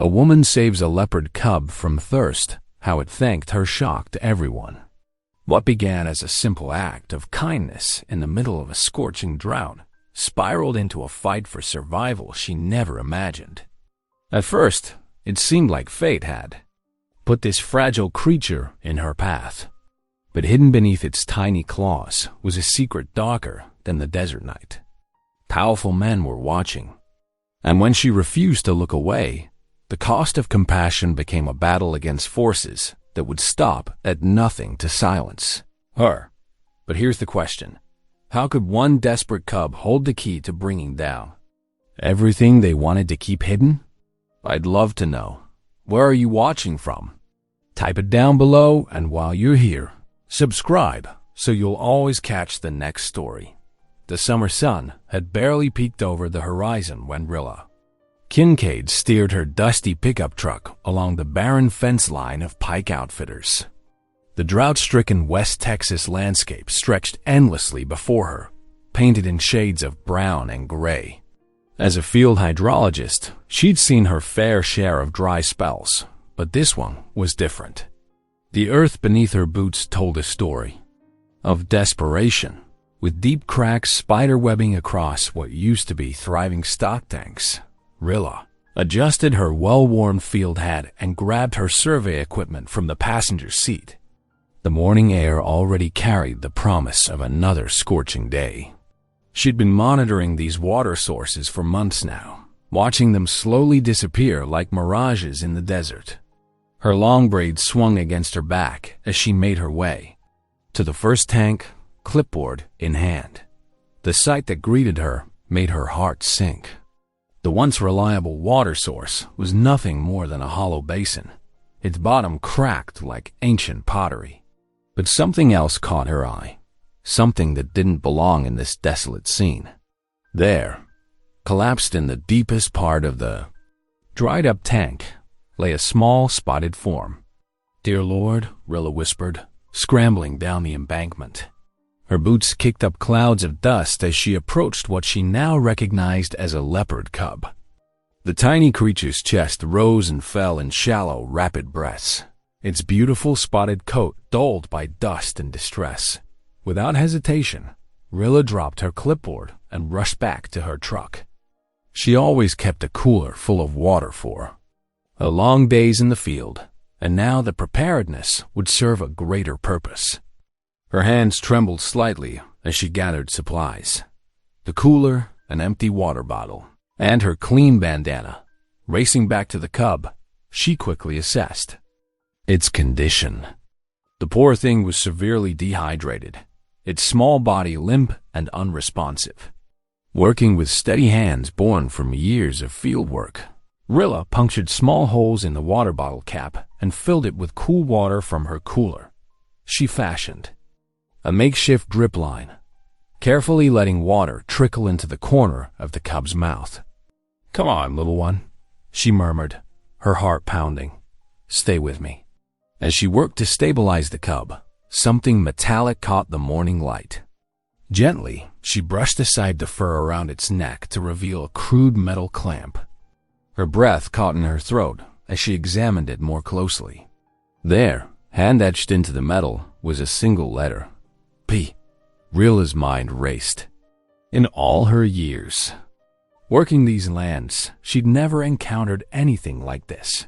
A woman saves a leopard cub from thirst. How it thanked her shocked everyone. What began as a simple act of kindness in the middle of a scorching drought spiraled into a fight for survival she never imagined. At first, it seemed like fate had put this fragile creature in her path. But hidden beneath its tiny claws was a secret darker than the desert night. Powerful men were watching. And when she refused to look away, the cost of compassion became a battle against forces that would stop at nothing to silence her. But here's the question. How could one desperate cub hold the key to bringing down everything they wanted to keep hidden? I'd love to know. Where are you watching from? Type it down below, and while you're here, subscribe so you'll always catch the next story. The summer sun had barely peeked over the horizon when Rilla Kincaid steered her dusty pickup truck along the barren fence line of Pike Outfitters. The drought-stricken West Texas landscape stretched endlessly before her, painted in shades of brown and gray. As a field hydrologist, she'd seen her fair share of dry spells, but this one was different. The earth beneath her boots told a story of desperation, with deep cracks spiderwebbing across what used to be thriving stock tanks. Rilla adjusted her well-worn field hat and grabbed her survey equipment from the passenger seat. The morning air already carried the promise of another scorching day. She'd been monitoring these water sources for months now, watching them slowly disappear like mirages in the desert. Her long braids swung against her back as she made her way to the first tank, clipboard in hand. The sight that greeted her made her heart sink. The once reliable water source was nothing more than a hollow basin, its bottom cracked like ancient pottery. But something else caught her eye, something that didn't belong in this desolate scene. There, collapsed in the deepest part of the dried-up tank, lay a small spotted form. "Dear Lord," Rilla whispered, scrambling down the embankment. Her boots kicked up clouds of dust as she approached what she now recognized as a leopard cub. The tiny creature's chest rose and fell in shallow, rapid breaths, its beautiful spotted coat dulled by dust and distress. Without hesitation, Rilla dropped her clipboard and rushed back to her truck. She always kept a cooler full of water for her long days in the field, and now the preparedness would serve a greater purpose. Her hands trembled slightly as she gathered supplies. The cooler, an empty water bottle, and her clean bandana. Racing back to the cub, she quickly assessed its condition. The poor thing was severely dehydrated, its small body limp and unresponsive. Working with steady hands born from years of field work, Rilla punctured small holes in the water bottle cap and filled it with cool water from her cooler. She fashioned a makeshift drip line, carefully letting water trickle into the corner of the cub's mouth. "Come on, little one," she murmured, her heart pounding. "Stay with me." As she worked to stabilize the cub, something metallic caught the morning light. Gently, she brushed aside the fur around its neck to reveal a crude metal clamp. Her breath caught in her throat as she examined it more closely. There, hand-etched into the metal, was a single letter. P. Rilla's mind raced. In all her years working these lands, she'd never encountered anything like this.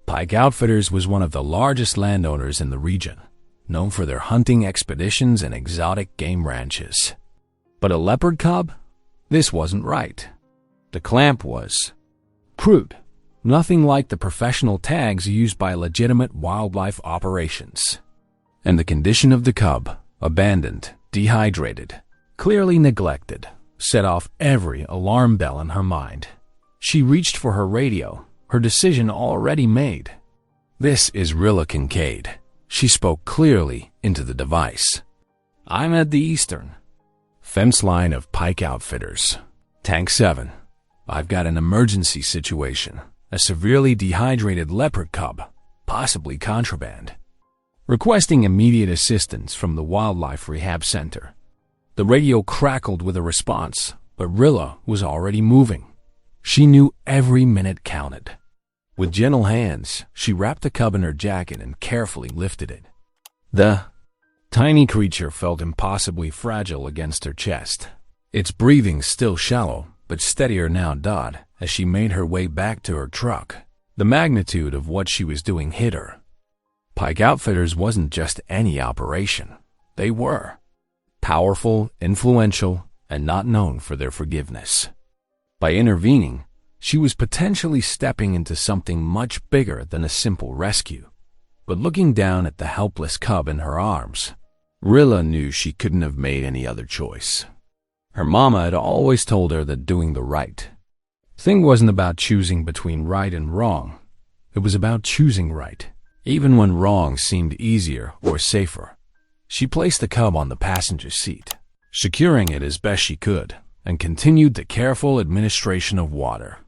Pike Outfitters was one of the largest landowners in the region, known for their hunting expeditions and exotic game ranches. But a leopard cub? This wasn't right. The clamp was crude, nothing like the professional tags used by legitimate wildlife operations. And the condition of the cub, abandoned, dehydrated, clearly neglected, set off every alarm bell in her mind. She reached for her radio, her decision already made. "This is Rilla Kincaid," she spoke clearly into the device. "I'm at the eastern fence line of Pike Outfitters. Tank 7. I've got an emergency situation. A severely dehydrated leopard cub, possibly contraband. Requesting immediate assistance from the Wildlife Rehab Center." The radio crackled with a response, but Rilla was already moving. She knew every minute counted. With gentle hands, she wrapped the cub in her jacket and carefully lifted it. The tiny creature felt impossibly fragile against her chest. Its breathing still shallow, but steadier now, as she made her way back to her truck. The magnitude of what she was doing hit her. Pike Outfitters wasn't just any operation. They were powerful, influential, and not known for their forgiveness. By intervening, she was potentially stepping into something much bigger than a simple rescue. But looking down at the helpless cub in her arms, Rilla knew she couldn't have made any other choice. Her mama had always told her that doing the right thing wasn't about choosing between right and wrong. It was about choosing right, even when wrong seemed easier or safer. She placed the cub on the passenger seat, securing it as best she could, and continued the careful administration of water.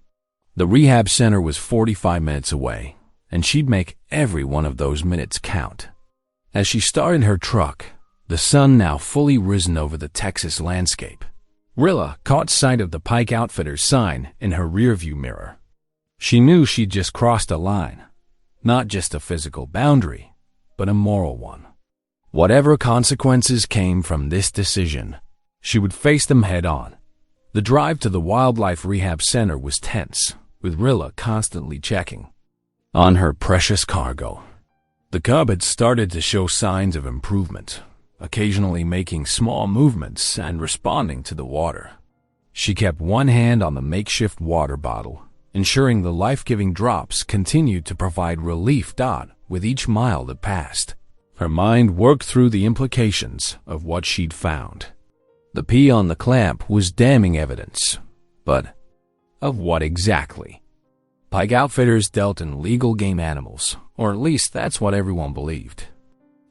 The rehab center was 45 minutes away, and she'd make every one of those minutes count. As she started her truck, the sun now fully risen over the Texas landscape, Rilla caught sight of the Pike Outfitters sign in her rearview mirror. She knew she'd just crossed a line, not just a physical boundary, but a moral one. Whatever consequences came from this decision, she would face them head on. The drive to the Wildlife Rehab Center was tense, with Rilla constantly checking on her precious cargo. The cub had started to show signs of improvement, occasionally making small movements and responding to the water. She kept one hand on the makeshift water bottle, ensuring the life-giving drops continued to provide relief with each mile that passed. Her mind worked through the implications of what she'd found. The pee on the clamp was damning evidence, but of what exactly? Pike Outfitters dealt in legal game animals, or at least that's what everyone believed.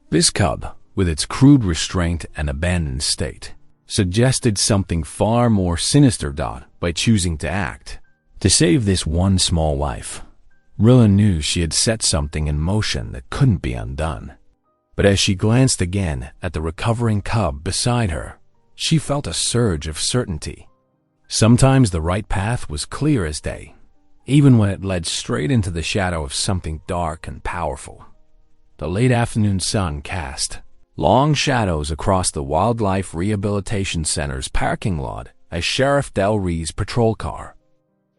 This cub, with its crude restraint and abandoned state, suggested something far more sinister by choosing to act. To save this one small life, Rilla knew she had set something in motion that couldn't be undone. But as she glanced again at the recovering cub beside her, she felt a surge of certainty. Sometimes the right path was clear as day, even when it led straight into the shadow of something dark and powerful. The late afternoon sun cast long shadows across the Wildlife Rehabilitation Center's parking lot as Sheriff Del Ree's patrol car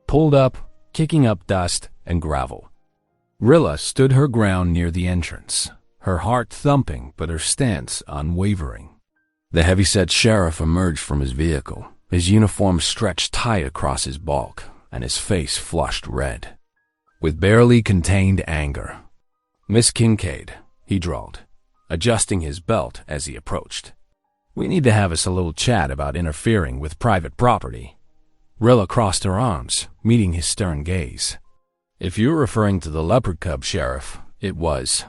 pulled up, kicking up dust and gravel. Rilla stood her ground near the entrance, her heart thumping but her stance unwavering. The heavy-set sheriff emerged from his vehicle, his uniform stretched tight across his bulk and his face flushed red. With barely contained anger, "Miss Kincaid," he drawled, adjusting his belt as he approached. "We need to have us a little chat about interfering with private property." Rilla crossed her arms, meeting his stern gaze. "If you're referring to the Leopard Cub, Sheriff, it was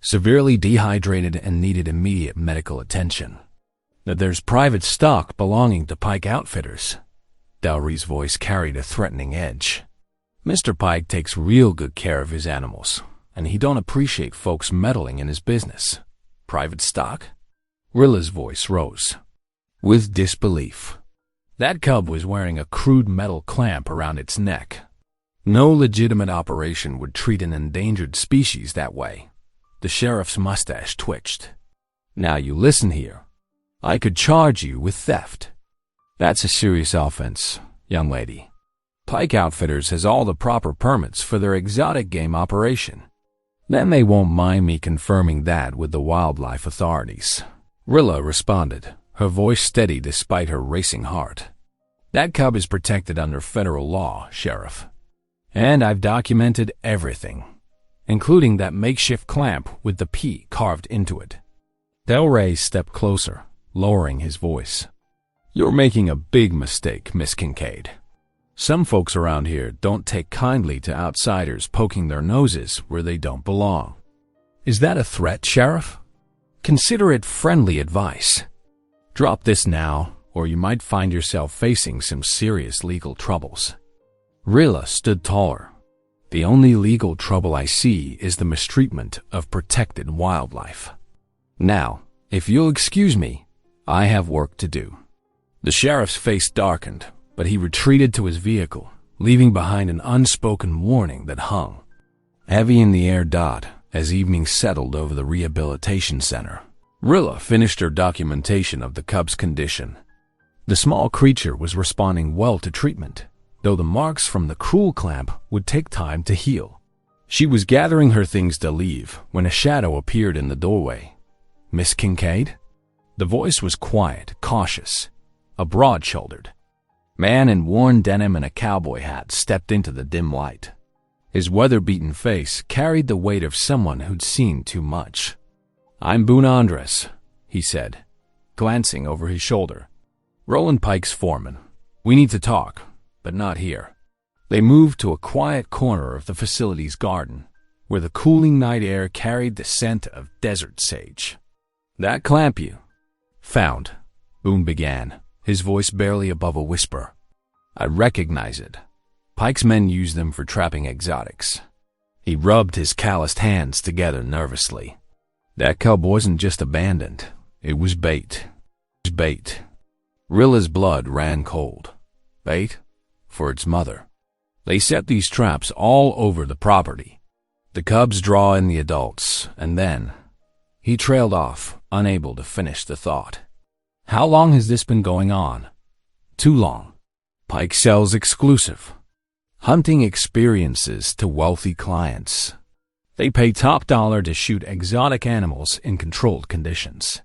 severely dehydrated and needed immediate medical attention. That there's private stock belonging to Pike Outfitters." Dowry's voice carried a threatening edge. "Mr. Pike takes real good care of his animals, and he don't appreciate folks meddling in his business. Private stock?" Rilla's voice rose with disbelief. That cub was wearing a crude metal clamp around its neck. No legitimate operation would treat an endangered species that way. The sheriff's mustache twitched. "Now you listen here. I could charge you with theft. That's a serious offense, young lady. Pike Outfitters has all the proper permits for their exotic game operation. Then they won't mind me confirming that with the wildlife authorities." Rilla responded, her voice steady despite her racing heart. "That cub is protected under federal law, Sheriff. And I've documented everything, including that makeshift clamp with the P carved into it." Del Rey stepped closer, lowering his voice. "You're making a big mistake, Miss Kincaid. Some folks around here don't take kindly to outsiders poking their noses where they don't belong." "Is that a threat, Sheriff? Consider it friendly advice. Drop this now, or you might find yourself facing some serious legal troubles." Rilla stood taller. "The only legal trouble I see is the mistreatment of protected wildlife. Now, if you'll excuse me, I have work to do." The sheriff's face darkened, but he retreated to his vehicle, leaving behind an unspoken warning that hung heavy in the air. As evening settled over the rehabilitation center, Rilla finished her documentation of the cub's condition. The small creature was responding well to treatment, though the marks from the cruel clamp would take time to heal. She was gathering her things to leave when a shadow appeared in the doorway. "Miss Kincaid?" The voice was quiet, cautious. A broad-shouldered man in worn denim and a cowboy hat stepped into the dim light. His weather-beaten face carried the weight of someone who'd seen too much. "I'm Boone Andres," he said, glancing over his shoulder. "Roland Pike's foreman. We need to talk, but not here." They moved to a quiet corner of the facility's garden, where the cooling night air carried the scent of desert sage. "That clamp you found," Boone began, his voice barely above a whisper. "I recognize it. Pike's men use them for trapping exotics." He rubbed his calloused hands together nervously. "That cub wasn't just abandoned. It was bait. Bait." Rilla's blood ran cold. Bait? For its mother. They set these traps all over the property. The cubs draw in the adults, and then... He trailed off, unable to finish the thought. "How long has this been going on?" "Too long. Pike sells exclusive hunting experiences to wealthy clients. They pay top dollar to shoot exotic animals in controlled conditions."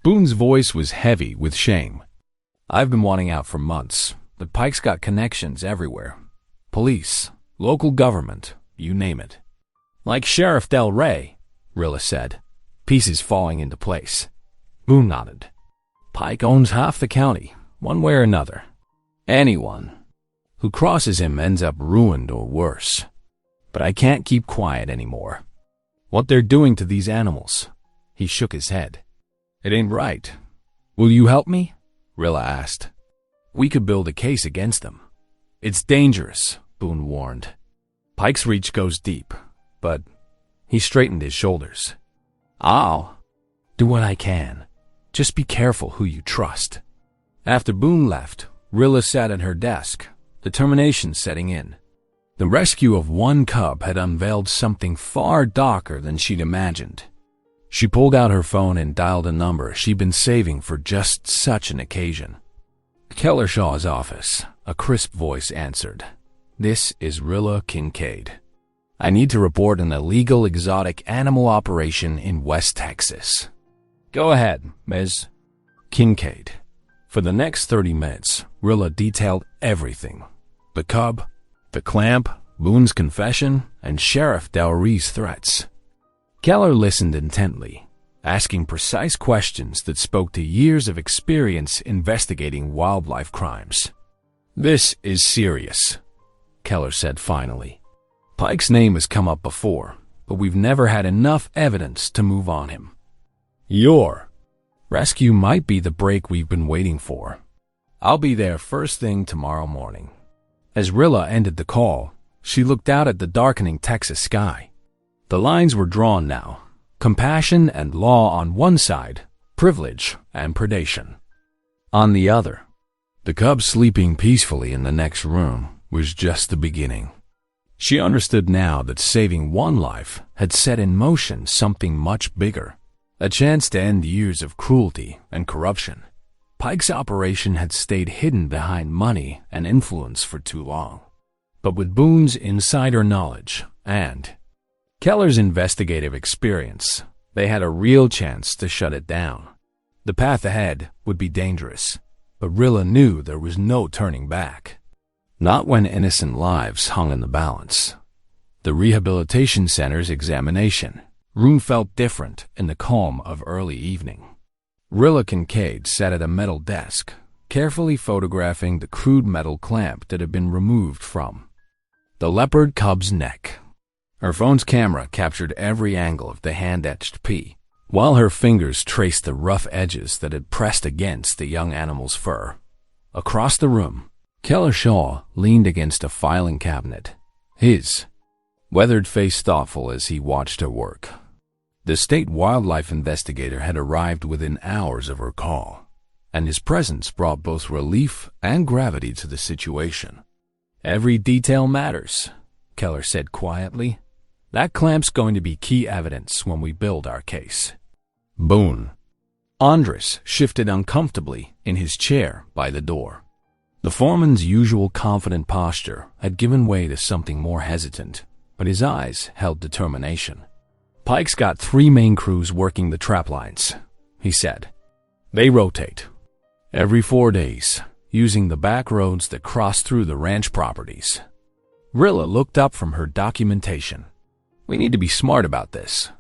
Boone's voice was heavy with shame. "I've been wanting out for months, but Pike's got connections everywhere. Police, local government, you name it." "Like Sheriff Del Rey," Rilla said, pieces falling into place. Boone nodded. "Pike owns half the county, one way or another. Anyone who crosses him ends up ruined or worse. But I can't keep quiet anymore. What they're doing to these animals." He shook his head. "It ain't right. Will you help me?" Rilla asked. "We could build a case against them." "It's dangerous," Boone warned. "Pike's reach goes deep, but..." He straightened his shoulders. "I'll do what I can. Just be careful who you trust." After Boone left, Rilla sat at her desk, determination setting in. The rescue of one cub had unveiled something far darker than she'd imagined. She pulled out her phone and dialed a number she'd been saving for just such an occasion. Kellershaw's office, a crisp voice answered. "This is Rilla Kincaid. I need to report an illegal exotic animal operation in West Texas." "Go ahead, Ms. Kincaid." For the next 30 minutes, Rilla detailed everything. The cub, the clamp, Boone's confession, and Sheriff Del Rey's threats. Keller listened intently, asking precise questions that spoke to years of experience investigating wildlife crimes. "This is serious," Keller said finally. "Pike's name has come up before, but we've never had enough evidence to move on him. Your rescue might be the break we've been waiting for. I'll be there first thing tomorrow morning." As Rilla ended the call, she looked out at the darkening Texas sky. The lines were drawn now, compassion and law on one side, privilege and predation on the other. The cub sleeping peacefully in the next room was just the beginning. She understood now that saving one life had set in motion something much bigger, a chance to end years of cruelty and corruption. Pike's operation had stayed hidden behind money and influence for too long. But with Boone's insider knowledge and Keller's investigative experience, they had a real chance to shut it down. The path ahead would be dangerous, but Rilla knew there was no turning back. Not when innocent lives hung in the balance. The rehabilitation center's examination room felt different in the calm of early evening. Rilla Kincaid sat at a metal desk, carefully photographing the crude metal clamp that had been removed from the leopard cub's neck. Her phone's camera captured every angle of the hand-etched P, while her fingers traced the rough edges that had pressed against the young animal's fur. Across the room, Kellershaw leaned against a filing cabinet, his weathered face thoughtful as he watched her work. The state wildlife investigator had arrived within hours of her call, and his presence brought both relief and gravity to the situation. Every detail matters, Keller said quietly. That clamp's going to be key evidence when we build our case. Boone. Andres shifted uncomfortably in his chair by the door. The foreman's usual confident posture had given way to something more hesitant, but his eyes held determination. Pike's got 3 main crews working the trap lines, he said. They rotate every 4 days, using the back roads that cross through the ranch properties. Rilla looked up from her documentation. We need to be smart about this.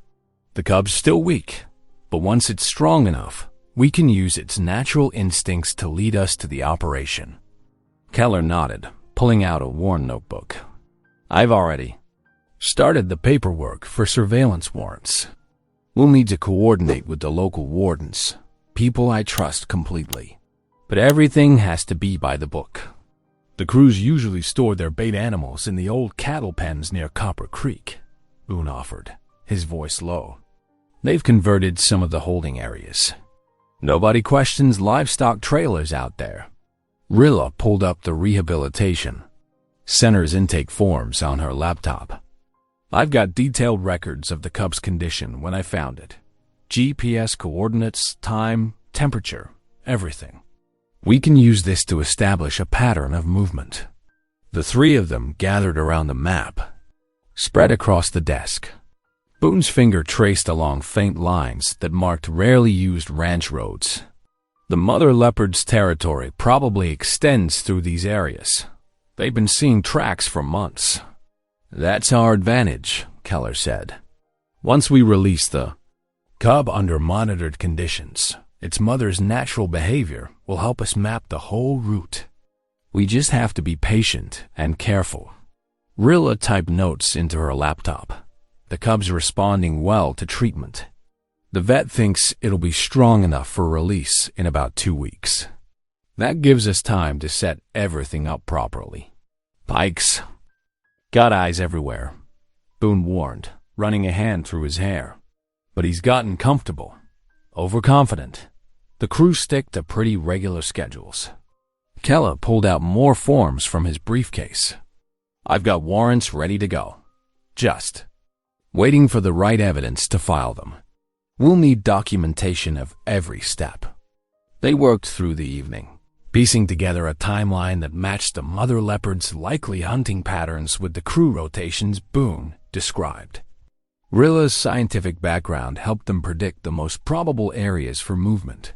The cub's still weak, but once it's strong enough, we can use its natural instincts to lead us to the operation. Keller nodded, pulling out a worn notebook. I've already started the paperwork for surveillance warrants. We'll need to coordinate with the local wardens, people I trust completely. But everything has to be by the book. The crews usually store their bait animals in the old cattle pens near Copper Creek, Boone offered, his voice low. They've converted some of the holding areas. Nobody questions livestock trailers out there. Rilla pulled up the rehabilitation center's intake forms on her laptop. I've got detailed records of the cub's condition when I found it. GPS coordinates, time, temperature, everything. We can use this to establish a pattern of movement. The 3 of them gathered around the map, spread across the desk. Boone's finger traced along faint lines that marked rarely used ranch roads. The mother leopard's territory probably extends through these areas. They've been seeing tracks for months. That's our advantage, Keller said. Once we release the cub under monitored conditions, its mother's natural behavior will help us map the whole route. We just have to be patient and careful. Rilla typed notes into her laptop. The cub's responding well to treatment. The vet thinks it'll be strong enough for release in about 2 weeks. That gives us time to set everything up properly. Pike's got eyes everywhere, Boone warned, running a hand through his hair. But he's gotten comfortable, overconfident. The crew stick to pretty regular schedules. Keller pulled out more forms from his briefcase. I've got warrants ready to go. Just waiting for the right evidence to file them. We'll need documentation of every step. They worked through the evening, piecing together a timeline that matched the mother leopard's likely hunting patterns with the crew rotations Boone described. Rilla's scientific background helped them predict the most probable areas for movement,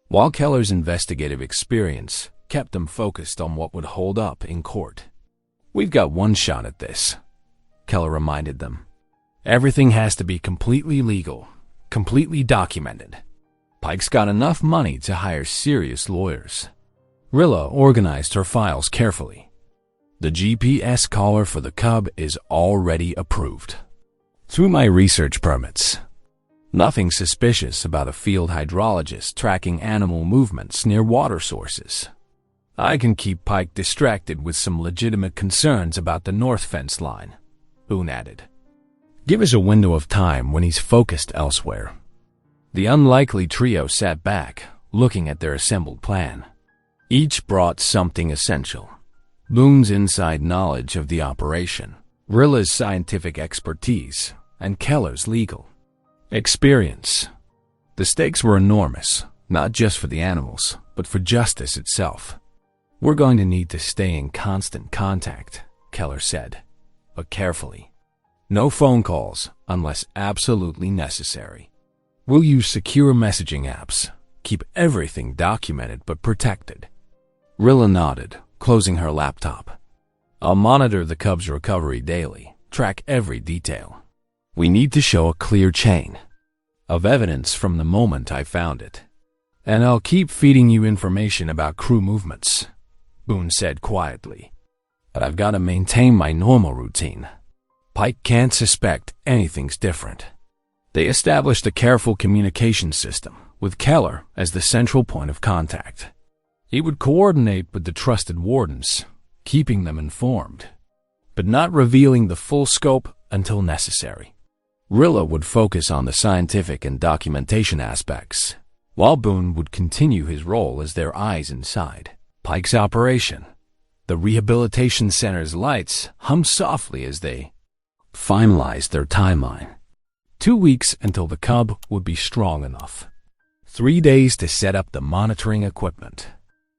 while Keller's investigative experience kept them focused on what would hold up in court. We've got one shot at this, Keller reminded them. Everything has to be completely legal, completely documented. Pike's got enough money to hire serious lawyers. Rilla organized her files carefully. The GPS collar for the cub is already approved. Through my research permits. Nothing suspicious about a field hydrologist tracking animal movements near water sources. I can keep Pike distracted with some legitimate concerns about the north fence line, Boone added. Give us a window of time when he's focused elsewhere. The unlikely trio sat back, looking at their assembled plan. Each brought something essential. Boone's inside knowledge of the operation, Rilla's scientific expertise, and Keller's legal experience. The stakes were enormous, not just for the animals, but for justice itself. We're going to need to stay in constant contact, Keller said, but carefully. No phone calls unless absolutely necessary. We'll use secure messaging apps, keep everything documented but protected. Rilla nodded, closing her laptop. I'll monitor the cub's recovery daily, track every detail. We need to show a clear chain of evidence from the moment I found it. And I'll keep feeding you information about crew movements, Boone said quietly. But I've got to maintain my normal routine. Pike can't suspect anything's different. They established a careful communication system, with Keller as the central point of contact. He would coordinate with the trusted wardens, keeping them informed, but not revealing the full scope until necessary. Rilla would focus on the scientific and documentation aspects, while Boone would continue his role as their eyes inside Pike's operation. The The rehabilitation center's lights hummed softly as they finalized their timeline. 2 weeks until the Cub would be strong enough. 3 days to set up the monitoring equipment.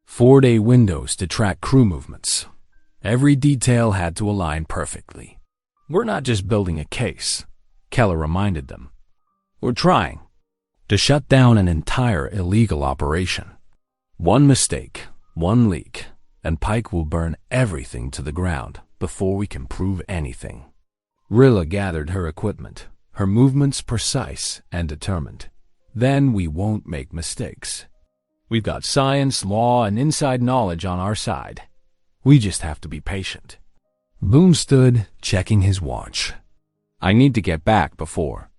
4-day windows to track crew movements. Every detail had to align perfectly. "We're not just building a case," Keller reminded them. "We're trying to shut down an entire illegal operation. One mistake, one leak, and Pike will burn everything to the ground before we can prove anything." Rilla gathered her equipment, her movements precise and determined. "Then we won't make mistakes. We've got science, law, and inside knowledge on our side. We just have to be patient." Boone stood, checking his watch. "I need to get back before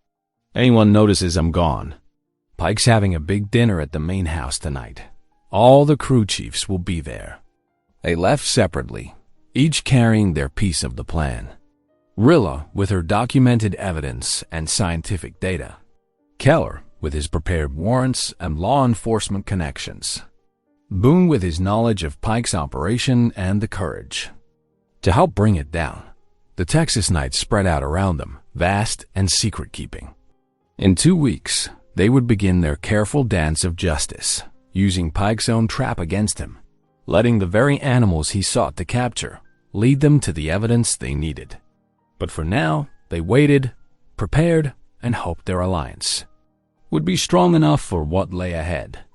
anyone notices I'm gone. Pike's having a big dinner at the main house tonight. All the crew chiefs will be there." They left separately, each carrying their piece of the plan. Rilla with her documented evidence and scientific data. Keller with his prepared warrants and law enforcement connections. Boone with his knowledge of Pike's operation and the courage to help bring it down. The Texas night spread out around them, vast and secret-keeping. In 2 weeks, they would begin their careful dance of justice, using Pike's own trap against him, letting the very animals he sought to capture lead them to the evidence they needed. But for now, they waited, prepared, and hoped their alliance would be strong enough for what lay ahead.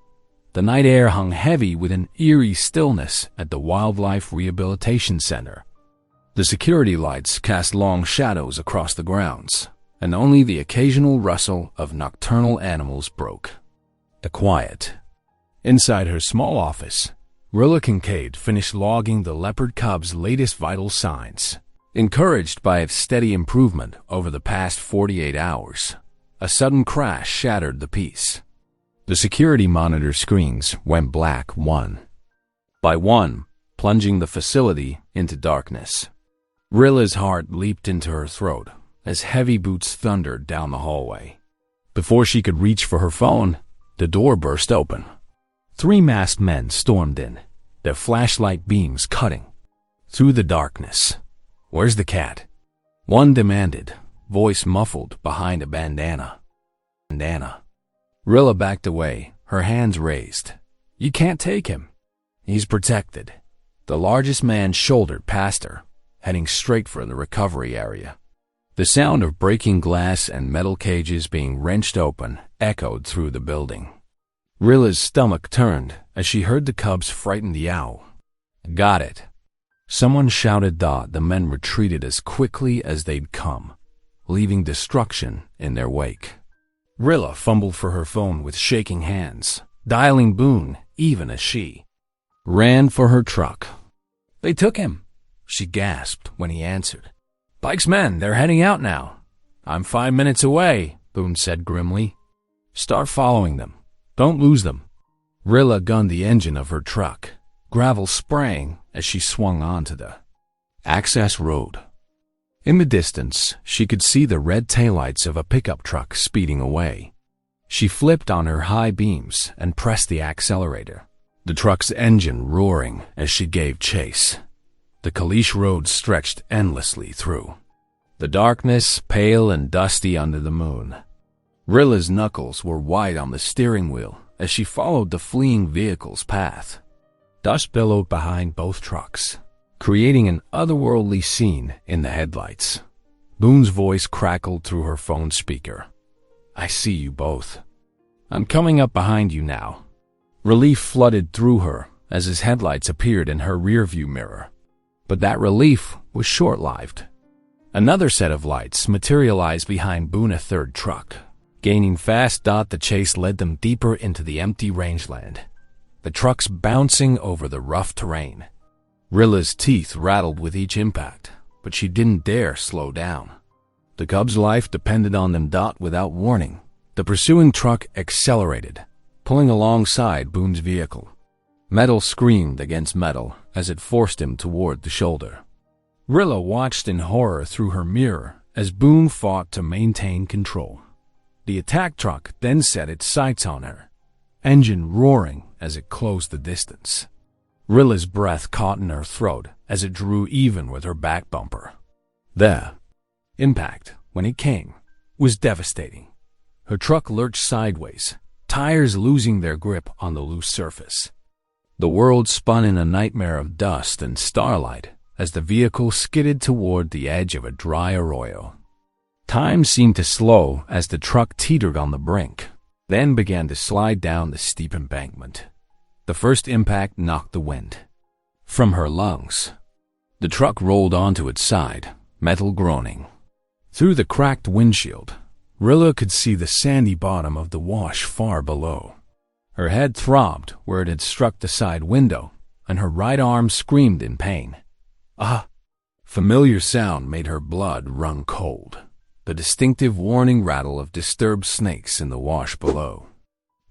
The night air hung heavy with an eerie stillness at the Wildlife Rehabilitation Center. The security lights cast long shadows across the grounds, and only the occasional rustle of nocturnal animals broke the quiet. Inside her small office, Rilla Kincaid finished logging the Leopard Cub's latest vital signs. Encouraged by its steady improvement over the past 48 hours, a sudden crash shattered the peace. The security monitor screens went black one by one, plunging the facility into darkness. Rilla's heart leaped into her throat as heavy boots thundered down the hallway. Before she could reach for her phone, the door burst open. 3 masked men stormed in, their flashlight beams cutting through the darkness. "Where's the cat?" one demanded, voice muffled behind a bandana. Rilla backed away, her hands raised. "You can't take him. He's protected." The largest man shouldered past her, heading straight for the recovery area. The sound of breaking glass and metal cages being wrenched open echoed through the building. Rilla's stomach turned as she heard the Cubs frighten the owl. "Got it." Someone shouted. The men retreated as quickly as they'd come, leaving destruction in their wake. Rilla fumbled for her phone with shaking hands, dialing Boone even as she ran for her truck. "They took him," she gasped when he answered. "Pike's men, they're heading out now." "I'm 5 minutes away," Boone said grimly. "Start following them. Don't lose them." Rilla gunned the engine of her truck, gravel spraying as she swung onto the access road. In the distance, she could see the red taillights of a pickup truck speeding away. She flipped on her high beams and pressed the accelerator, the truck's engine roaring as she gave chase. The Kalish road stretched endlessly through the darkness, pale and dusty under the moon. Rilla's knuckles were white on the steering wheel as she followed the fleeing vehicle's path. Dust billowed behind both trucks, creating an otherworldly scene in the headlights. Boone's voice crackled through her phone speaker. "I see you both. I'm coming up behind you now." Relief flooded through her as his headlights appeared in her rearview mirror. But that relief was short-lived. Another set of lights materialized behind Boone, a third truck. Gaining fast, the chase led them deeper into the empty rangeland, the trucks bouncing over the rough terrain. Rilla's teeth rattled with each impact, but she didn't dare slow down. The Cub's life depended on them. Without warning, the pursuing truck accelerated, pulling alongside Boone's vehicle. Metal screamed against metal as it forced him toward the shoulder. Rilla watched in horror through her mirror as Boone fought to maintain control. The attack truck then set its sights on her, engine roaring as it closed the distance. Rilla's breath caught in her throat as it drew even with her back bumper. The impact, when it came, was devastating. Her truck lurched sideways, tires losing their grip on the loose surface. The world spun in a nightmare of dust and starlight as the vehicle skidded toward the edge of a dry arroyo. Time seemed to slow as the truck teetered on the brink, then began to slide down the steep embankment. The first impact knocked the wind from her lungs. The truck rolled onto its side, metal groaning. Through the cracked windshield, Rilla could see the sandy bottom of the wash far below. Her head throbbed where it had struck the side window, and her right arm screamed in pain. A familiar sound made her blood run cold, the distinctive warning rattle of disturbed snakes in the wash below.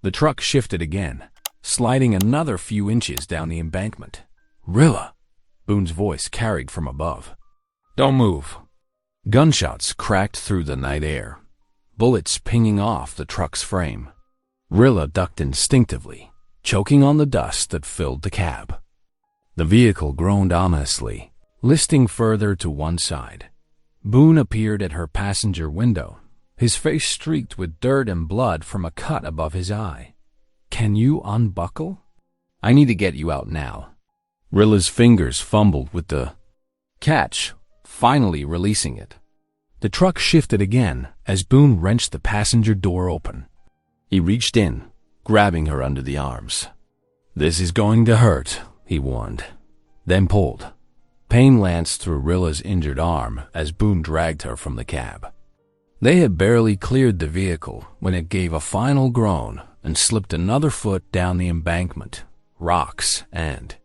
The truck shifted again, sliding another few inches down the embankment. "Rilla!" Boone's voice carried from above. "Don't move." Gunshots cracked through the night air, bullets pinging off the truck's frame. Rilla ducked instinctively, choking on the dust that filled the cab. The vehicle groaned ominously, listing further to one side. Boone appeared at her passenger window, his face streaked with dirt and blood from a cut above his eye. "Can you unbuckle? I need to get you out now." Rilla's fingers fumbled with the catch, finally releasing it. The truck shifted again as Boone wrenched the passenger door open. He reached in, grabbing her under the arms. "This is going to hurt," he warned, then pulled. Pain lanced through Rilla's injured arm as Boone dragged her from the cab. They had barely cleared the vehicle when it gave a final groan and slipped another foot down the embankment, rocks and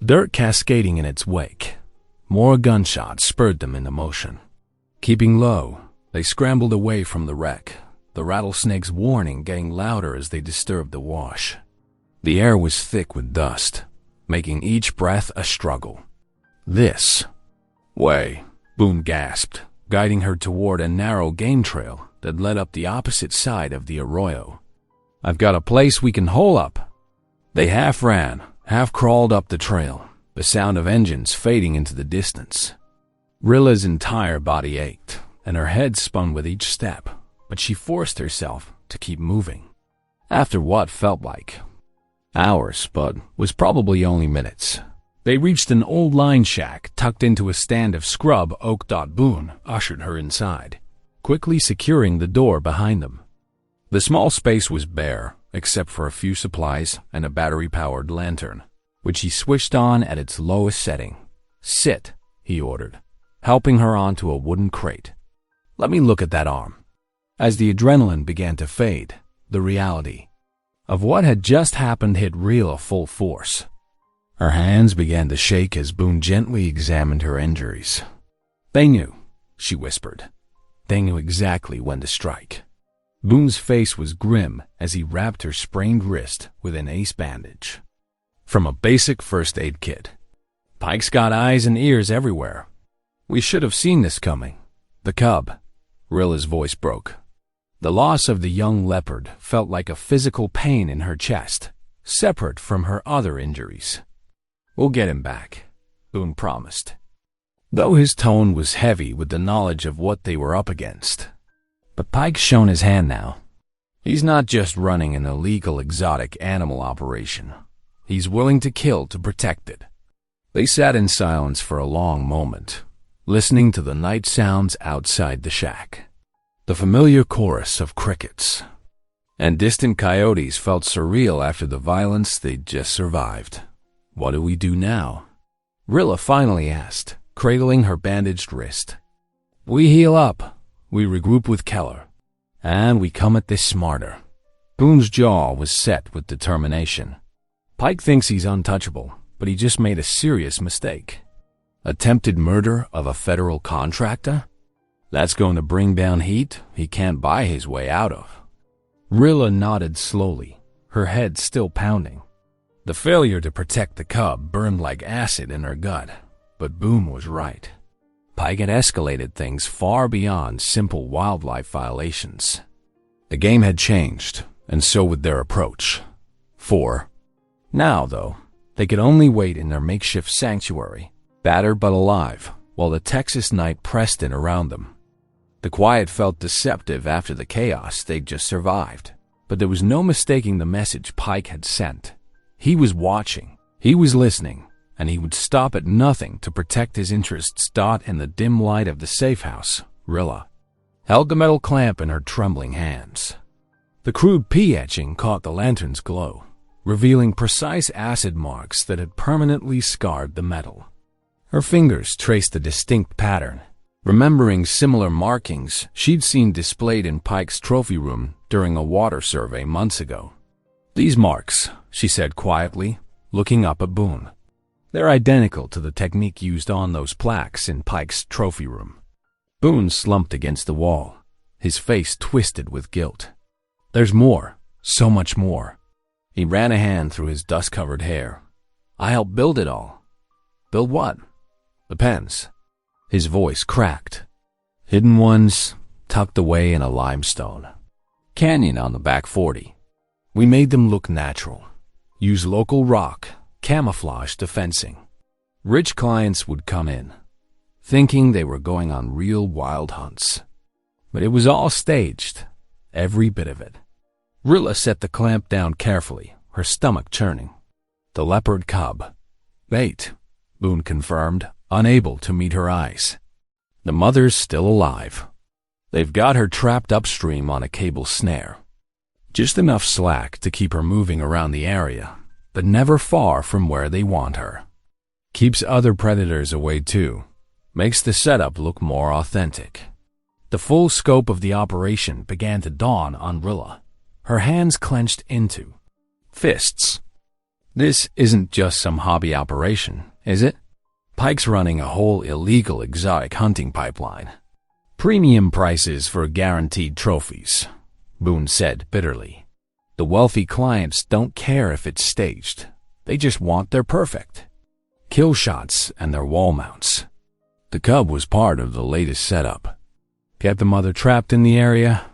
dirt cascading in its wake. More gunshots spurred them into motion. Keeping low, they scrambled away from the wreck, the rattlesnake's warning getting louder as they disturbed the wash. The air was thick with dust, making each breath a struggle. "This way," Boone gasped, guiding her toward a narrow game trail that led up the opposite side of the arroyo. "I've got a place we can hole up." They half ran, half crawled up the trail, the sound of engines fading into the distance. Rilla's entire body ached, and her head spun with each step, but she forced herself to keep moving. After what felt like hours, but was probably only minutes, they reached an old line shack tucked into a stand of scrub oak. Boone ushered her inside, quickly securing the door behind them. The small space was bare, except for a few supplies and a battery-powered lantern, which he switched on at its lowest setting. "Sit," he ordered, helping her onto a wooden crate. "Let me look at that arm." As the adrenaline began to fade, the reality of what had just happened hit Rilla full force. Her hands began to shake as Boone gently examined her injuries. "They knew," she whispered. "They knew exactly when to strike." Boone's face was grim as he wrapped her sprained wrist with an ace bandage from a basic first aid kit. "Pike's got eyes and ears everywhere. We should have seen this coming." "The cub," Rilla's voice broke. The loss of the young leopard felt like a physical pain in her chest, separate from her other injuries. "We'll get him back," Boone promised, though his tone was heavy with the knowledge of what they were up against. But Pike's shown his hand now. He's not just running an illegal exotic animal operation. He's willing to kill to protect it. They sat in silence for a long moment, listening to the night sounds outside the shack. The familiar chorus of crickets and distant coyotes felt surreal after the violence they'd just survived. "What do we do now?" Rilla finally asked, cradling her bandaged wrist. "We heal up, we regroup with Keller, and we come at this smarter." Boone's jaw was set with determination. Pike thinks he's untouchable, but he just made a serious mistake. Attempted murder of a federal contractor? That's going to bring down heat he can't buy his way out of. Rilla nodded slowly, her head still pounding. The failure to protect the cub burned like acid in her gut, but Boone was right. Pike had escalated things far beyond simple wildlife violations. The game had changed, and so would their approach. For now, though, They could only wait in their makeshift sanctuary, battered but alive, while the Texas night pressed in around them. The quiet felt deceptive after the chaos they'd just survived, but there was no mistaking the message Pike had sent. He was watching, he was listening, and he would stop at nothing to protect his interests. In the dim light of the safe house, Rilla held the metal clamp in her trembling hands. The crude etching caught the lantern's glow, revealing precise acid marks that had permanently scarred the metal. Her fingers traced a distinct pattern, remembering similar markings she'd seen displayed in Pike's trophy room during a water survey months ago. "These marks," she said quietly, looking up at Boone. "They're identical to the technique used on those plaques in Pike's trophy room." Boone slumped against the wall, his face twisted with guilt. "There's more, so much more." He ran a hand through his dust-covered hair. "I helped build it all." "Build what?" "The pens." His voice cracked. "Hidden ones, tucked away in a limestone canyon on the back 40. We made them look natural, use local rock, camouflage to fencing. Rich clients would come in, thinking they were going on real wild hunts. But it was all staged, every bit of it." Rilla set the clamp down carefully, her stomach churning. "The Leopard Cub." "Bait," Boone confirmed, unable to meet her eyes. "The mother's still alive. They've got her trapped upstream on a cable snare. Just enough slack to keep her moving around the area, but never far from where they want her. Keeps other predators away too. Makes the setup look more authentic." The full scope of the operation began to dawn on Rilla, her hands clenched into fists. "This isn't just some hobby operation, is it? Pike's running a whole illegal exotic hunting pipeline. Premium prices for guaranteed trophies," Boone said bitterly. "The wealthy clients don't care if it's staged. They just want their perfect kill shots and their wall mounts." The Cub was part of the latest setup. Kept the mother trapped in the area,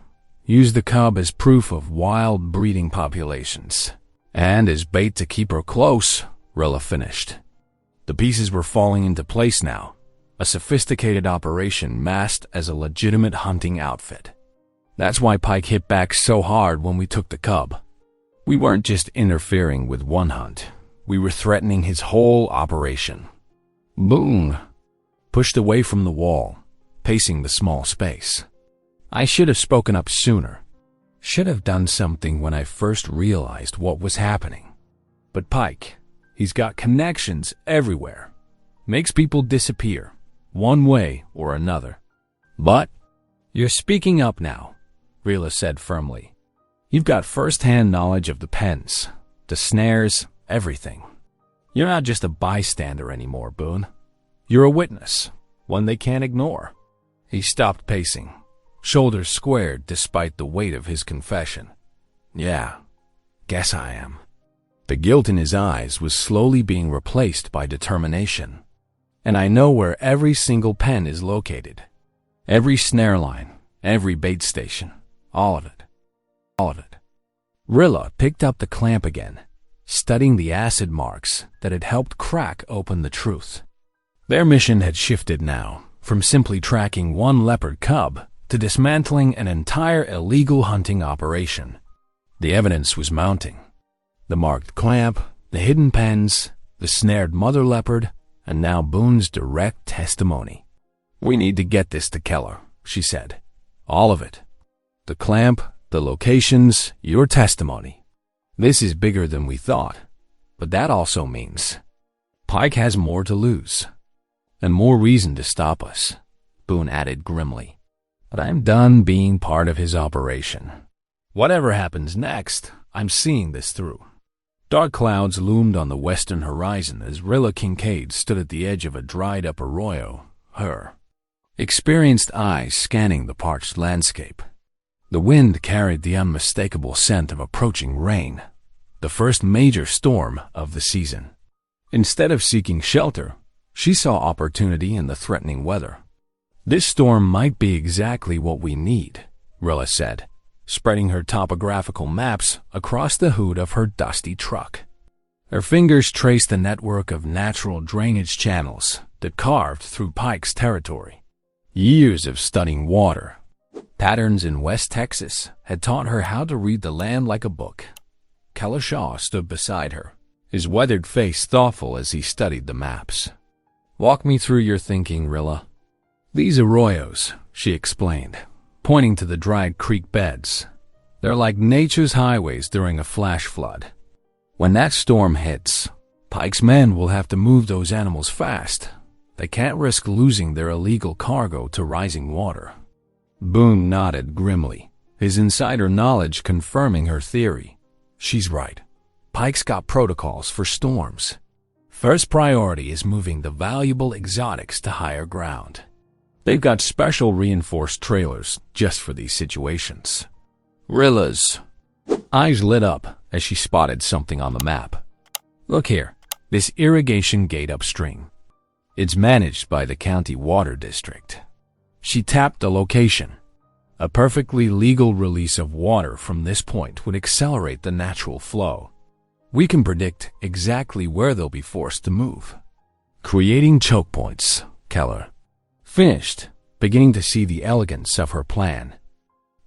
used the Cub as proof of wild breeding populations, and as bait to keep her close, Rilla finished. The pieces were falling into place now, a sophisticated operation masked as a legitimate hunting outfit. That's why Pike hit back so hard when we took the Cub. We weren't just interfering with one hunt, we were threatening his whole operation. Boone pushed away from the wall, pacing the small space. "I should have spoken up sooner. Should have done something when I first realized what was happening. But Pike, he's got connections everywhere. Makes people disappear, one way or another." "But you're speaking up now," Rilla said firmly. "You've got first-hand knowledge of the pens, the snares, everything. You're not just a bystander anymore, Boone. You're a witness, one they can't ignore." He stopped pacing, shoulders squared despite the weight of his confession. "Yeah, guess I am." The guilt in his eyes was slowly being replaced by determination. "And I know where every single pen is located. Every snare line, every bait station, all of it. All of it." Rilla picked up the clamp again, studying the acid marks that had helped crack open the truth. Their mission had shifted now, from simply tracking one leopard cub to dismantling an entire illegal hunting operation. The evidence was mounting. The marked clamp, the hidden pens, the snared mother leopard, and now Boone's direct testimony. "We need to get this to Keller," she said. "All of it. The clamp, the locations, your testimony. This is bigger than we thought, but that also means Pike has more to lose. And more reason to stop us," Boone added grimly. "But I'm done being part of his operation. Whatever happens next, I'm seeing this through." Dark clouds loomed on the western horizon as Rilla Kincaid stood at the edge of a dried-up arroyo, her experienced eyes scanning the parched landscape. The wind carried the unmistakable scent of approaching rain, the first major storm of the season. Instead of seeking shelter, she saw opportunity in the threatening weather. "This storm might be exactly what we need," Rilla said, spreading her topographical maps across the hood of her dusty truck. Her fingers traced the network of natural drainage channels that carved through Pike's territory. Years of studying water patterns in West Texas had taught her how to read the land like a book. Keller Shaw stood beside her, his weathered face thoughtful as he studied the maps. "Walk me through your thinking, Rilla." "These arroyos," she explained, pointing to the dried creek beds. "They're like nature's highways during a flash flood. When that storm hits, Pike's men will have to move those animals fast. They can't risk losing their illegal cargo to rising water." Boone nodded grimly, his insider knowledge confirming her theory. She's right. Pike's got protocols for storms. First priority is moving the valuable exotics to higher ground. They've got special reinforced trailers just for these situations. Rilla's eyes lit up as she spotted something on the map. "Look here, this irrigation gate upstream. It's managed by the county water district." She tapped the location. A perfectly legal release of water from this point would accelerate the natural flow. We can predict exactly where they'll be forced to move. Creating choke points, Keller finished, beginning to see the elegance of her plan.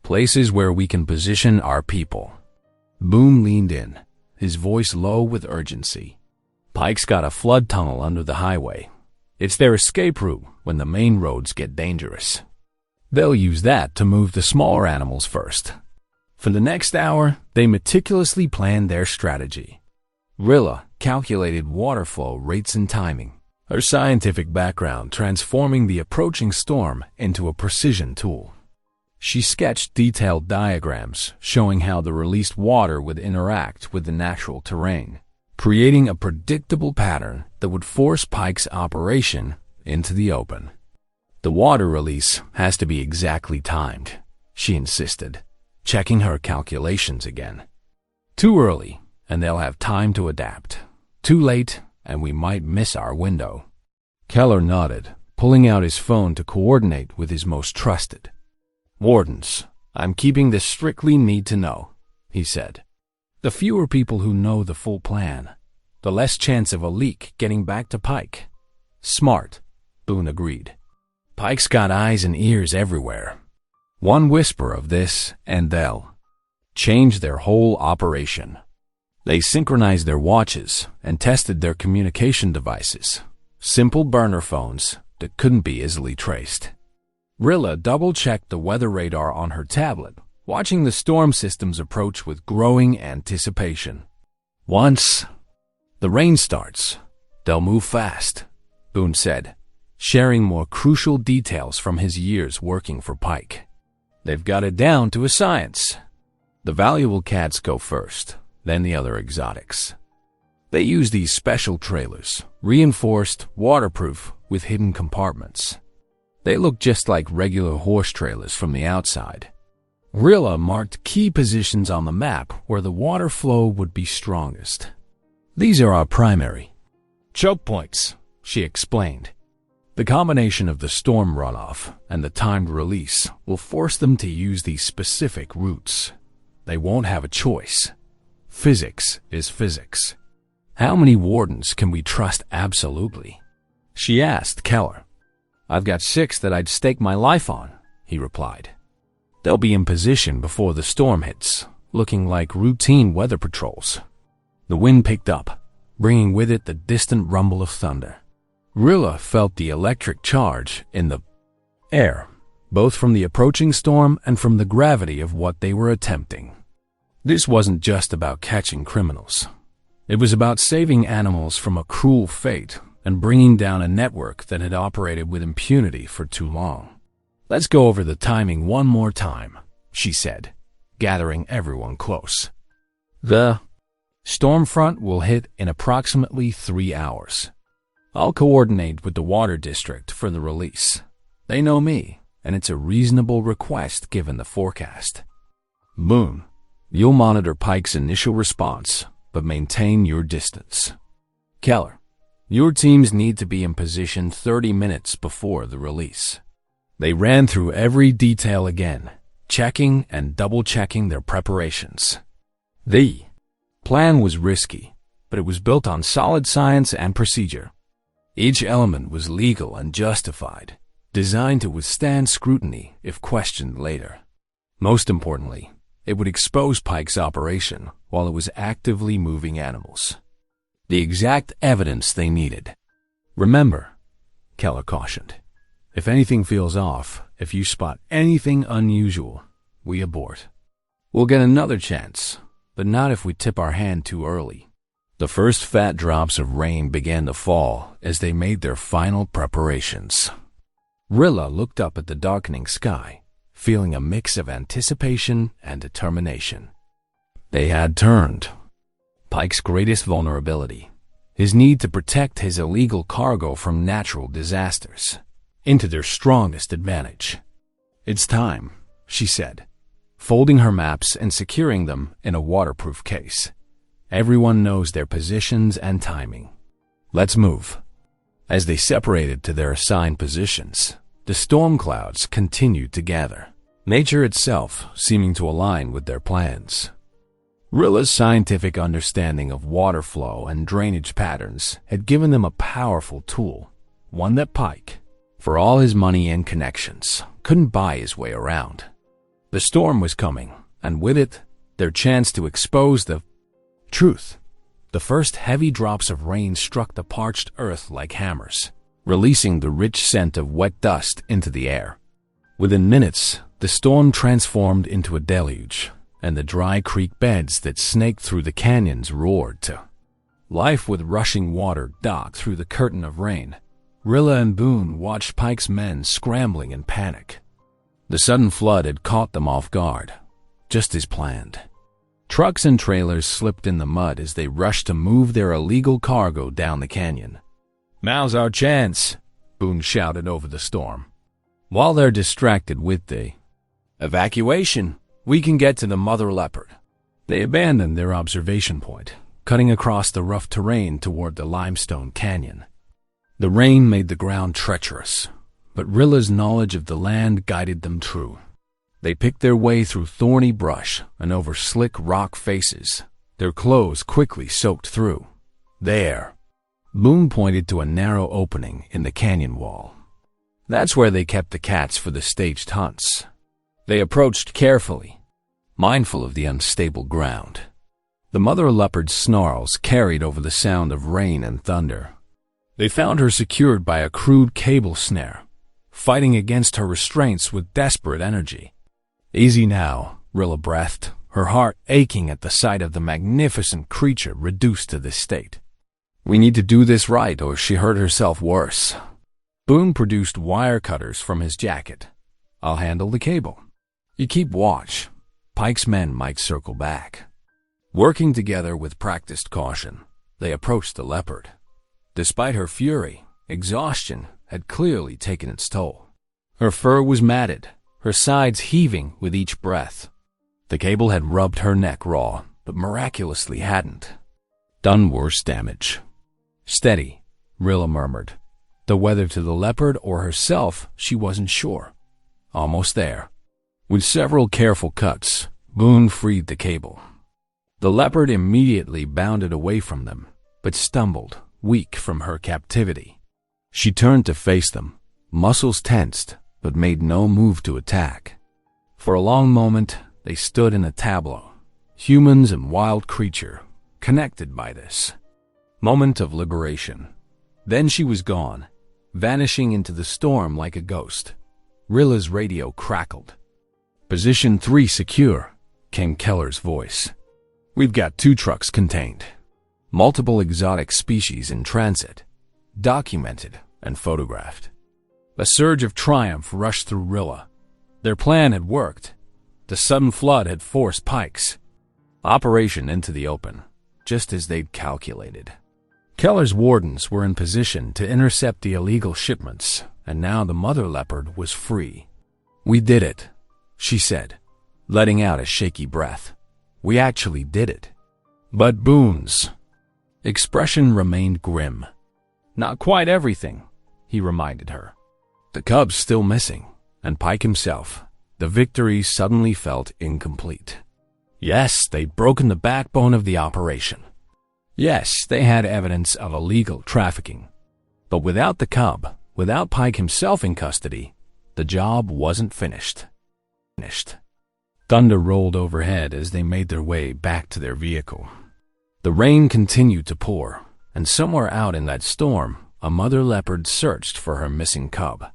Places where we can position our people. Boone leaned in, his voice low with urgency. Pike's got a flood tunnel under the highway. It's their escape route when the main roads get dangerous. They'll use that to move the smaller animals first. For the next hour, they meticulously planned their strategy. Rilla calculated water flow rates and timing, her scientific background transforming the approaching storm into a precision tool. She sketched detailed diagrams showing how the released water would interact with the natural terrain, creating a predictable pattern that would force Pike's operation into the open. "The water release has to be exactly timed," she insisted, checking her calculations again. "Too early, and they'll have time to adapt. Too late, and we might miss our window." Keller nodded, pulling out his phone to coordinate with his most trusted. "Wardens, I'm keeping this strictly need to know," he said. "The fewer people who know the full plan, the less chance of a leak getting back to Pike." "Smart," Boone agreed. "Pike's got eyes and ears everywhere. One whisper of this, and they'll change their whole operation." They synchronized their watches and tested their communication devices, simple burner phones that couldn't be easily traced. Rilla double-checked the weather radar on her tablet, watching the storm systems approach with growing anticipation. "Once the rain starts, they'll move fast," Boone said, sharing more crucial details from his years working for Pike. "They've got it down to a science. The valuable cats go first, then the other exotics. They use these special trailers, reinforced, waterproof, with hidden compartments. They look just like regular horse trailers from the outside." Rilla marked key positions on the map where the water flow would be strongest. "These are our primary choke points," she explained. "The combination of the storm runoff and the timed release will force them to use these specific routes. They won't have a choice. Physics is physics." "How many wardens can we trust absolutely?" she asked Keller. "I've got 6 that I'd stake my life on," he replied. "They'll be in position before the storm hits, looking like routine weather patrols." The wind picked up, bringing with it the distant rumble of thunder. Rilla felt the electric charge in the air, both from the approaching storm and from the gravity of what they were attempting. This wasn't just about catching criminals. It was about saving animals from a cruel fate and bringing down a network that had operated with impunity for too long. "Let's go over the timing one more time," she said, gathering everyone close. "The storm front will hit in approximately 3 hours. I'll coordinate with the water district for the release. They know me, and it's a reasonable request given the forecast. Boone, you'll monitor Pike's initial response, but maintain your distance. Keller, your teams need to be in position 30 minutes before the release." They ran through every detail again, checking and double-checking their preparations. The plan was risky, but it was built on solid science and procedure. Each element was legal and justified, designed to withstand scrutiny if questioned later. Most importantly, it would expose Pike's operation while it was actively moving animals. The exact evidence they needed. Remember, Keller cautioned, if anything feels off, if you spot anything unusual, we abort. We'll get another chance, but not if we tip our hand too early. The first fat drops of rain began to fall as they made their final preparations. Rilla looked up at the darkening sky, feeling a mix of anticipation and determination. They had turned. Pike's greatest vulnerability, his need to protect his illegal cargo from natural disasters, into their strongest advantage. It's time, she said, folding her maps and securing them in a waterproof case. Everyone knows their positions and timing. Let's move. As they separated to their assigned positions, the storm clouds continued to gather, nature itself seeming to align with their plans. Rilla's scientific understanding of water flow and drainage patterns had given them a powerful tool, one that Pike, for all his money and connections, couldn't buy his way around. The storm was coming, and with it, their chance to expose the truth. The first heavy drops of rain struck the parched earth like hammers, releasing the rich scent of wet dust into the air. Within minutes, the storm transformed into a deluge, and the dry creek beds that snaked through the canyons roared to life with rushing water docked through the curtain of rain. Rilla and Boone watched Pike's men scrambling in panic. The sudden flood had caught them off guard, just as planned. Trucks and trailers slipped in the mud as they rushed to move their illegal cargo down the canyon. "Now's our chance," Boone shouted over the storm. While they're distracted with the evacuation, we can get to the mother leopard. They abandoned their observation point, cutting across the rough terrain toward the limestone canyon. The rain made the ground treacherous, but Rilla's knowledge of the land guided them through. They picked their way through thorny brush and over slick rock faces, their clothes quickly soaked through. There, Boone pointed to a narrow opening in the canyon wall. That's where they kept the cats for the staged hunts. They approached carefully, mindful of the unstable ground. The mother leopard's snarls carried over the sound of rain and thunder. They found her secured by a crude cable snare, fighting against her restraints with desperate energy. "Easy now," Rilla breathed, her heart aching at the sight of the magnificent creature reduced to this state. "We need to do this right or she hurt herself worse." Boone produced wire cutters from his jacket. "I'll handle the cable. You keep watch. Pike's men might circle back." Working together with practiced caution, they approached the leopard. Despite her fury, exhaustion had clearly taken its toll. Her fur was matted, her sides heaving with each breath. The cable had rubbed her neck raw, but miraculously hadn't done worse damage. "Steady," Rilla murmured, though whether to the leopard or herself she wasn't sure. Almost there. With several careful cuts, Boone freed the cable. The leopard immediately bounded away from them, but stumbled, weak from her captivity. She turned to face them, muscles tensed, but made no move to attack. For a long moment, they stood in a tableau, humans and wild creature, connected by this moment of liberation. Then she was gone, vanishing into the storm like a ghost. Rilla's radio crackled. "Position 3 secure," came Keller's voice. "We've got 2 trucks contained. Multiple exotic species in transit, documented and photographed." A surge of triumph rushed through Rilla. Their plan had worked. The sudden flood had forced Pike's operation into the open, just as they'd calculated. Keller's wardens were in position to intercept the illegal shipments, and now the mother leopard was free. "We did it," she said, letting out a shaky breath. "We actually did it." But Boone's expression remained grim. "Not quite everything," he reminded her. "The cub's still missing, and Pike himself." The victory suddenly felt incomplete. Yes, they'd broken the backbone of the operation. Yes, they had evidence of illegal trafficking. But without the cub, without Pike himself in custody, the job wasn't finished. Thunder rolled overhead as they made their way back to their vehicle. The rain continued to pour, and somewhere out in that storm, a mother leopard searched for her missing cub.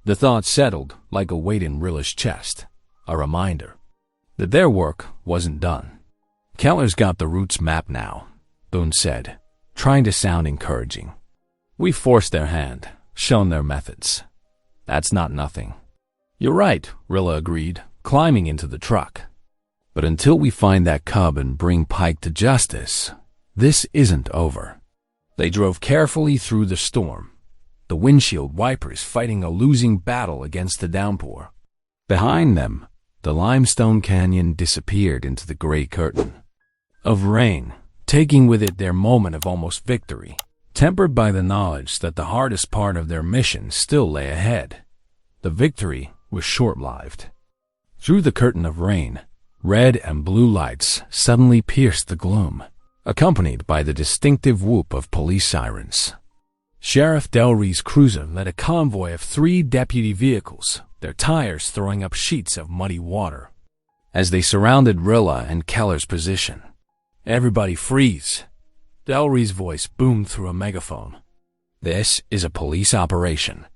The thought settled like a weight in Rilla's chest, a reminder that their work wasn't done. Keller's got the routes mapped now, Boone said, trying to sound encouraging. We've forced their hand, shown their methods. That's not nothing. You're right, Rilla agreed, climbing into the truck. But until we find that cub and bring Pike to justice, this isn't over. They drove carefully through the storm, the windshield wipers fighting a losing battle against the downpour. Behind them, the limestone canyon disappeared into the gray curtain of rain, taking with it their moment of almost victory, tempered by the knowledge that the hardest part of their mission still lay ahead. The victory was short-lived. Through the curtain of rain, red and blue lights suddenly pierced the gloom, accompanied by the distinctive whoop of police sirens. Sheriff Delry's cruiser led a convoy of 3 deputy vehicles, their tires throwing up sheets of muddy water. As they surrounded Rilla and Keller's position, "Everybody freeze!" Delry's voice boomed through a megaphone. "This is a police operation."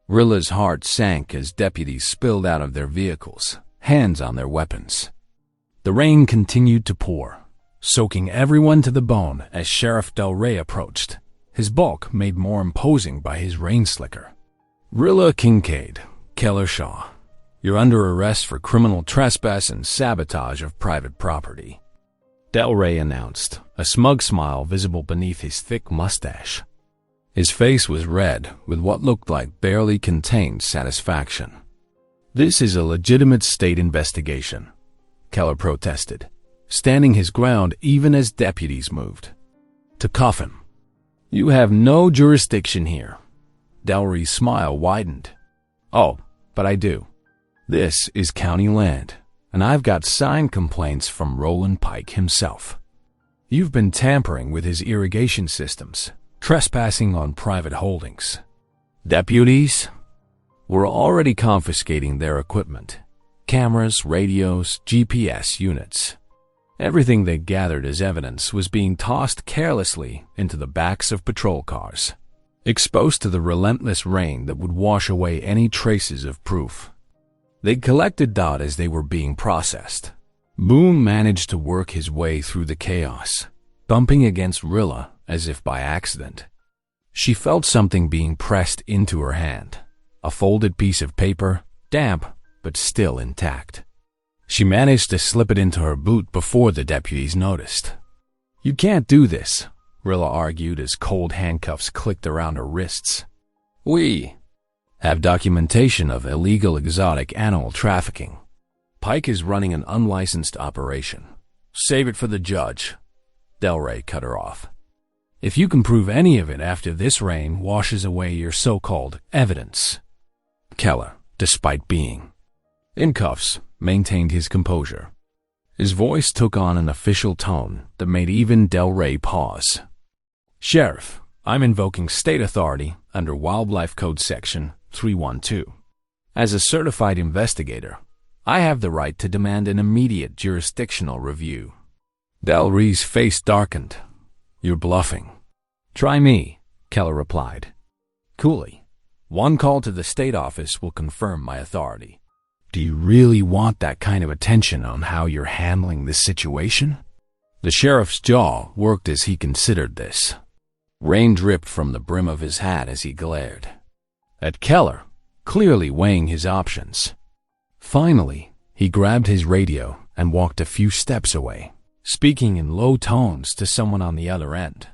Rilla's heart sank as deputies spilled out of their vehicles, hands on their weapons. The rain continued to pour, soaking everyone to the bone as Sheriff Del Rey approached, his bulk made more imposing by his rain slicker. "Rilla Kincaid, Keller Shaw, you're under arrest for criminal trespass and sabotage of private property," Del Rey announced, a smug smile visible beneath his thick mustache. His face was red with what looked like barely contained satisfaction. "This is a legitimate state investigation," Keller protested, standing his ground even as deputies moved to cuff him. "You have no jurisdiction here." Del Rey's smile widened. "Oh, but I do. This is county land, and I've got signed complaints from Roland Pike himself. You've been tampering with his irrigation systems, trespassing on private holdings. Deputies, we're already confiscating their equipment, cameras, radios, GPS units. Everything they gathered as evidence was being tossed carelessly into the backs of patrol cars, exposed to the relentless rain that would wash away any traces of proof. They collected data as they were being processed. Boone managed to work his way through the chaos, bumping against Rilla as if by accident. She felt something being pressed into her hand, a folded piece of paper, damp but still intact. She managed to slip it into her boot before the deputies noticed. "You can't do this," Rilla argued as cold handcuffs clicked around her wrists. "We have documentation of illegal exotic animal trafficking. Pike is running an unlicensed operation. Save it for the judge," Del Rey cut her off. "If you can prove any of it after this rain washes away your so-called evidence." Keller, despite being in cuffs, maintained his composure. His voice took on an official tone that made even Del Rey pause. "Sheriff, I'm invoking state authority under Wildlife Code Section 312. As a certified investigator, I have the right to demand an immediate jurisdictional review." Del Rey's face darkened. "You're bluffing." "Try me," Keller replied, coolly. "One call to the state office will confirm my authority." "Do you really want that kind of attention on how you're handling this situation?" The sheriff's jaw worked as he considered this. Rain dripped from the brim of his hat as he glared at Keller, clearly weighing his options. Finally, he grabbed his radio and walked a few steps away, speaking in low tones to someone on the other end.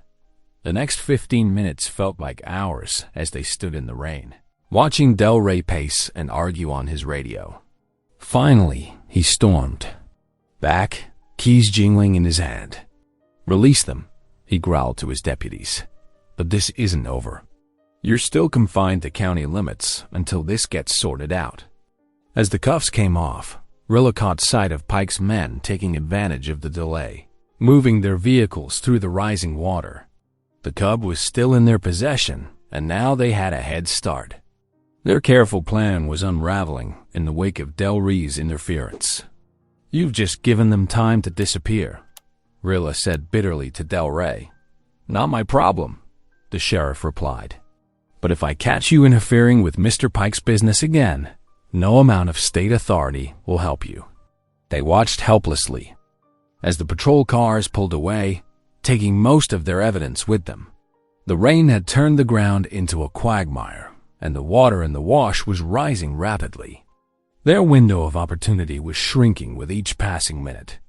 The next 15 minutes felt like hours as they stood in the rain, watching Del Rey pace and argue on his radio. Finally, he stormed back, keys jingling in his hand. "Release them," he growled to his deputies. "But this isn't over. You're still confined to county limits until this gets sorted out." As the cuffs came off, Rilla caught sight of Pike's men taking advantage of the delay. moving their vehicles through the rising water. The cub was still in their possession, and now they had a head start. Their careful plan was unraveling in the wake of Del Rey's interference. "You've just given them time to disappear," Rilla said bitterly to Del Rey. "Not my problem," the sheriff replied. "But if I catch you interfering with Mr. Pike's business again, no amount of state authority will help you." They watched helplessly as the patrol cars pulled away, taking most of their evidence with them. The rain had turned the ground into a quagmire, and the water in the wash was rising rapidly. Their window of opportunity was shrinking with each passing minute.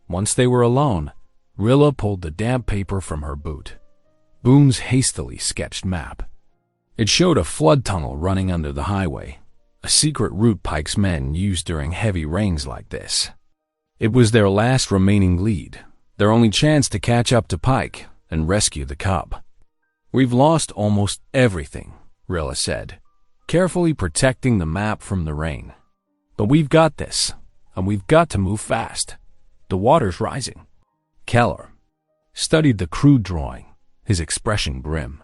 Once they were alone, Rilla pulled the damp paper from her boot. Boone's hastily sketched map. It showed a flood tunnel running under the highway, a secret route Pike's men used during heavy rains like this. It was their last remaining lead, their only chance to catch up to Pike and rescue the cub. "We've lost almost everything," Rilla said, carefully protecting the map from the rain. "But we've got this, and we've got to move fast. The water's rising." Keller studied the crude drawing, his expression grim.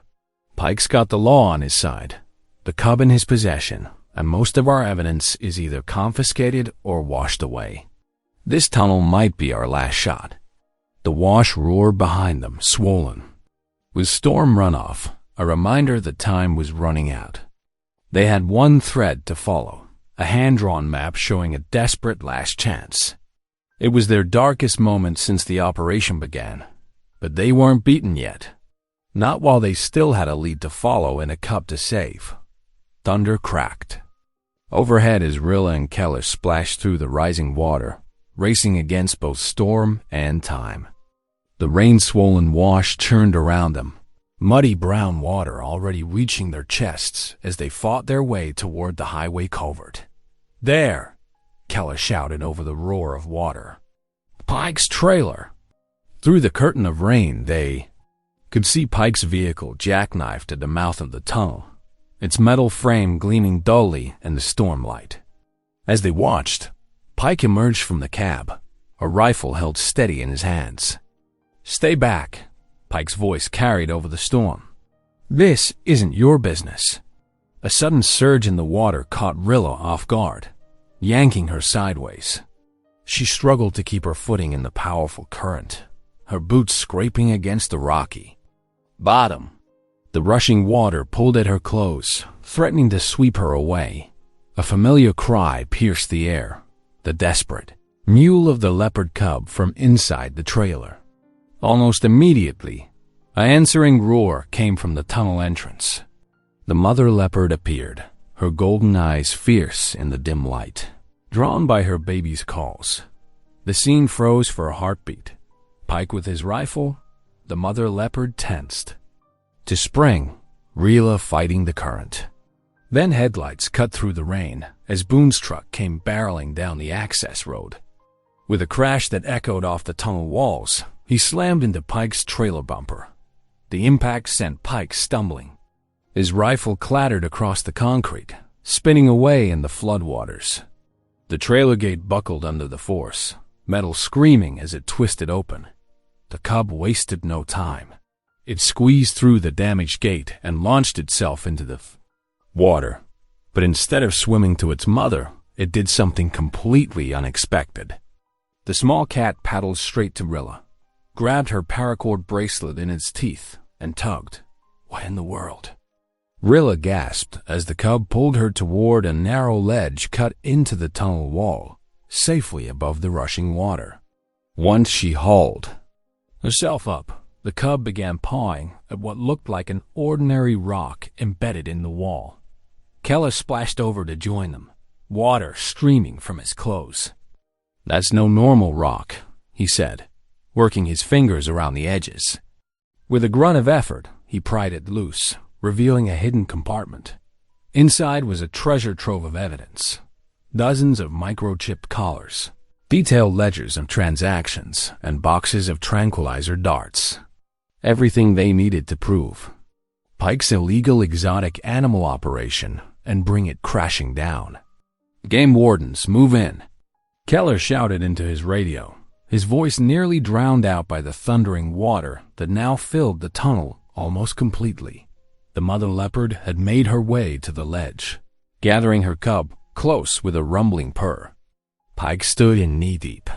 "Pike's got the law on his side, the cub in his possession, and most of our evidence is either confiscated or washed away. This tunnel might be our last shot." The wash roared behind them, swollen, with storm runoff, a reminder that time was running out. They had one thread to follow, a hand-drawn map showing a desperate last chance. It was their darkest moment since the operation began, but they weren't beaten yet. Not while they still had a lead to follow and a cub to save. Thunder cracked overhead as Rilla and Keller splashed through the rising water, racing against both storm and time. The rain-swollen wash churned around them, muddy brown water already reaching their chests as they fought their way toward the highway culvert. "There!" Keller shouted over the roar of water. "Pike's trailer!" Through the curtain of rain, they could see Pike's vehicle jackknifed at the mouth of the tunnel, its metal frame gleaming dully in the storm light. As they watched, Pike emerged from the cab, a rifle held steady in his hands. "Stay back," Pike's voice carried over the storm. "This isn't your business." A sudden surge in the water caught Rilla off guard, yanking her sideways. She struggled to keep her footing in the powerful current, her boots scraping against the rocky bottom. The rushing water pulled at her clothes, threatening to sweep her away. A familiar cry pierced the air, the desperate mewl of the Leopard Cub from inside the trailer. Almost immediately, an answering roar came from the tunnel entrance. The mother leopard appeared, her golden eyes fierce in the dim light, drawn by her baby's calls. The scene froze for a heartbeat. Pike with his rifle, the mother leopard tensed. To spring, Rilla fighting the current. Then headlights cut through the rain as Boone's truck came barreling down the access road. With a crash that echoed off the tunnel walls, he slammed into Pike's trailer bumper. The impact sent Pike stumbling. His rifle clattered across the concrete, spinning away in the floodwaters. The trailer gate buckled under the force, metal screaming as it twisted open. The cub wasted no time. It squeezed through the damaged gate and launched itself into the water. But instead of swimming to its mother, it did something completely unexpected. The small cat paddled straight to Rilla, grabbed her paracord bracelet in its teeth, and tugged. What in the world? Rilla gasped as the cub pulled her toward a narrow ledge cut into the tunnel wall, safely above the rushing water. Once she hauled herself up, the cub began pawing at what looked like an ordinary rock embedded in the wall. Keller splashed over to join them, water streaming from his clothes. "That's no normal rock," he said, working his fingers around the edges. With a grunt of effort, he pried it loose, revealing a hidden compartment. Inside was a treasure trove of evidence. Dozens of microchipped collars, detailed ledgers of transactions, and boxes of tranquilizer darts. Everything they needed to prove Pike's illegal exotic animal operation and bring it crashing down. "Game wardens, move in," Keller shouted into his radio, his voice nearly drowned out by the thundering water that now filled the tunnel almost completely. The mother leopard had made her way to the ledge, gathering her cub close with a rumbling purr. Pike stood in knee-deep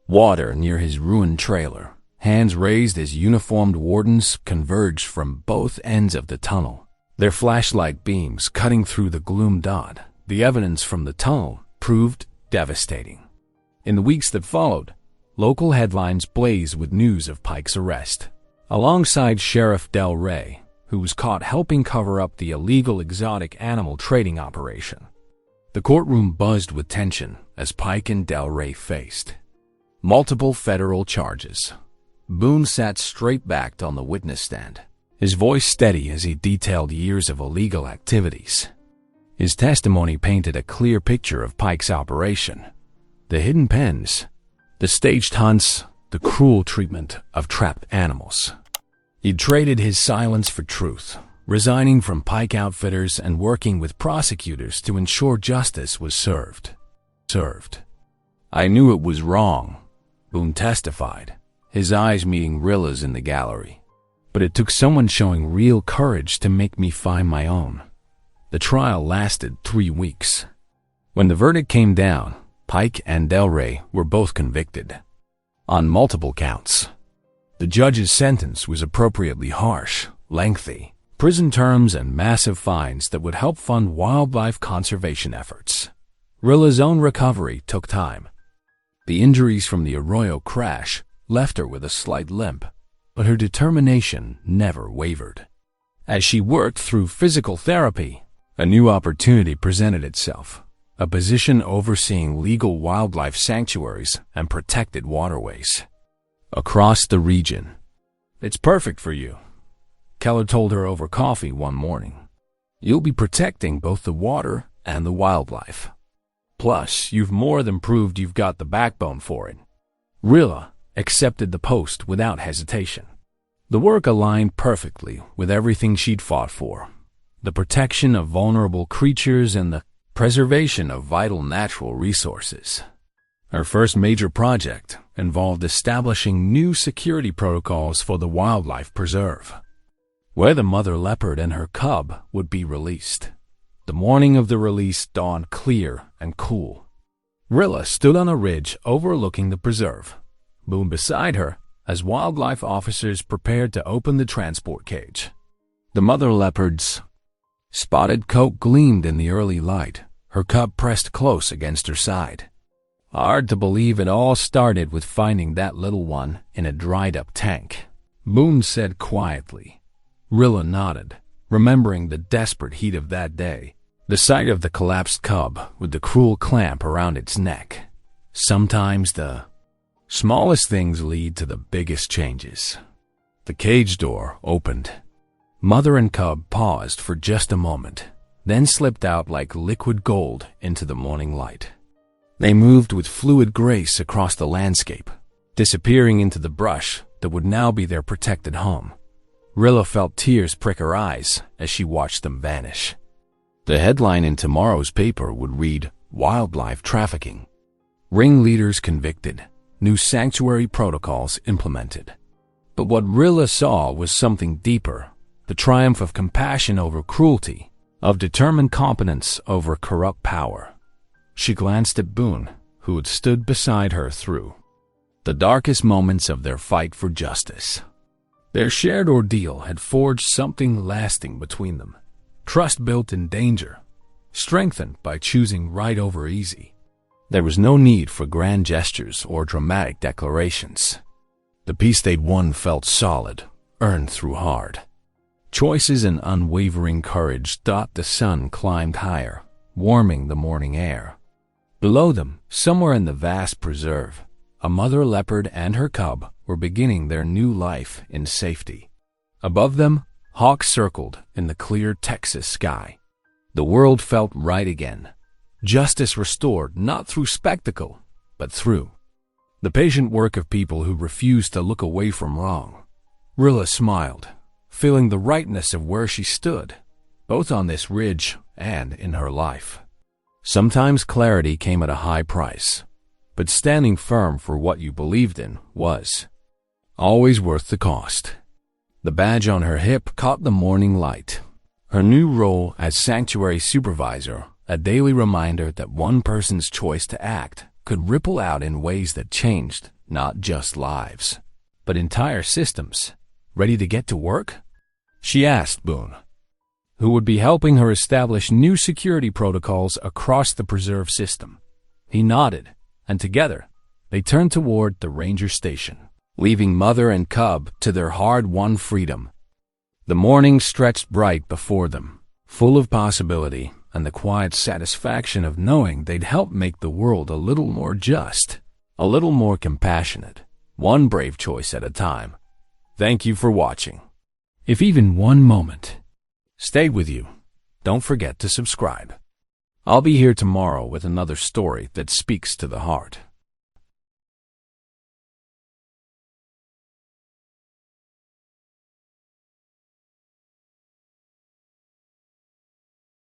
water near his ruined trailer, hands raised as uniformed wardens converged from both ends of the tunnel, their flashlight beams cutting through the gloom. The evidence from the tunnel proved devastating. In the weeks that followed, local headlines blazed with news of Pike's arrest, alongside Sheriff Del Rey, who was caught helping cover up the illegal exotic animal trading operation. The courtroom buzzed with tension as Pike and Del Rey faced multiple federal charges. Boone sat straight-backed on the witness stand, his voice steady as he detailed years of illegal activities. His testimony painted a clear picture of Pike's operation: the hidden pens, the staged hunts, the cruel treatment of trapped animals. He'd traded his silence for truth, resigning from Pike Outfitters and working with prosecutors to ensure justice was served. "I knew it was wrong," Boone testified, his eyes meeting Rilla's in the gallery. "But it took someone showing real courage to make me find my own." The trial lasted 3 weeks. When the verdict came down, Pike and Del Rey were both convicted on multiple counts. The judge's sentence was appropriately harsh, lengthy prison terms and massive fines that would help fund wildlife conservation efforts. Rilla's own recovery took time. The injuries from the Arroyo crash left her with a slight limp, but her determination never wavered. As she worked through physical therapy, a new opportunity presented itself: a position overseeing legal wildlife sanctuaries and protected waterways across the region. "It's perfect for you," Keller told her over coffee one morning. "You'll be protecting both the water and the wildlife. Plus, you've more than proved you've got the backbone for it." Rilla accepted the post without hesitation. The work aligned perfectly with everything she'd fought for: the protection of vulnerable creatures and the preservation of vital natural resources. Her first major project involved establishing new security protocols for the wildlife preserve, where the mother leopard and her cub would be released. The morning of the release dawned clear and cool. Rilla stood on a ridge overlooking the preserve, Boone beside her, as wildlife officers prepared to open the transport cage. The mother leopard's spotted coat gleamed in the early light, her cub pressed close against her side. "Hard to believe it all started with finding that little one in a dried-up tank," Boone said quietly. Rilla nodded, remembering the desperate heat of that day, the sight of the collapsed cub with the cruel clamp around its neck. Sometimes the smallest things lead to the biggest changes. The cage door opened. Mother and cub paused for just a moment, then slipped out like liquid gold into the morning light. They moved with fluid grace across the landscape, disappearing into the brush that would now be their protected home. Rilla felt tears prick her eyes as she watched them vanish. The headline in tomorrow's paper would read, "Wildlife Trafficking. Ringleaders Convicted. New Sanctuary Protocols Implemented." But what Rilla saw was something deeper: the triumph of compassion over cruelty, of determined competence over corrupt power. She glanced at Boone, who had stood beside her through the darkest moments of their fight for justice. Their shared ordeal had forged something lasting between them: trust built in danger, strengthened by choosing right over easy. There was no need for grand gestures or dramatic declarations. The peace they'd won felt solid, earned through hard choices and unwavering courage. The sun climbed higher, warming the morning air. Below them, somewhere in the vast preserve, a mother leopard and her cub were beginning their new life in safety. Above them, hawks circled in the clear Texas sky. The world felt right again. Justice restored not through spectacle, but through the patient work of people who refused to look away from wrong. Rilla smiled, feeling the rightness of where she stood, both on this ridge and in her life. Sometimes clarity came at a high price, but standing firm for what you believed in was always worth the cost. The badge on her hip caught the morning light. Her new role as sanctuary supervisor, a daily reminder that one person's choice to act could ripple out in ways that changed not just lives, but entire systems. Ready to get to work? She asked Boone, who would be helping her establish new security protocols across the preserve system. He nodded, and together, they turned toward the ranger station, leaving mother and cub to their hard-won freedom. The morning stretched bright before them, full of possibility and the quiet satisfaction of knowing they'd help make the world a little more just, a little more compassionate, one brave choice at a time. Thank you for watching. If even one moment stayed with you, don't forget to subscribe. I'll be here tomorrow with another story that speaks to the heart.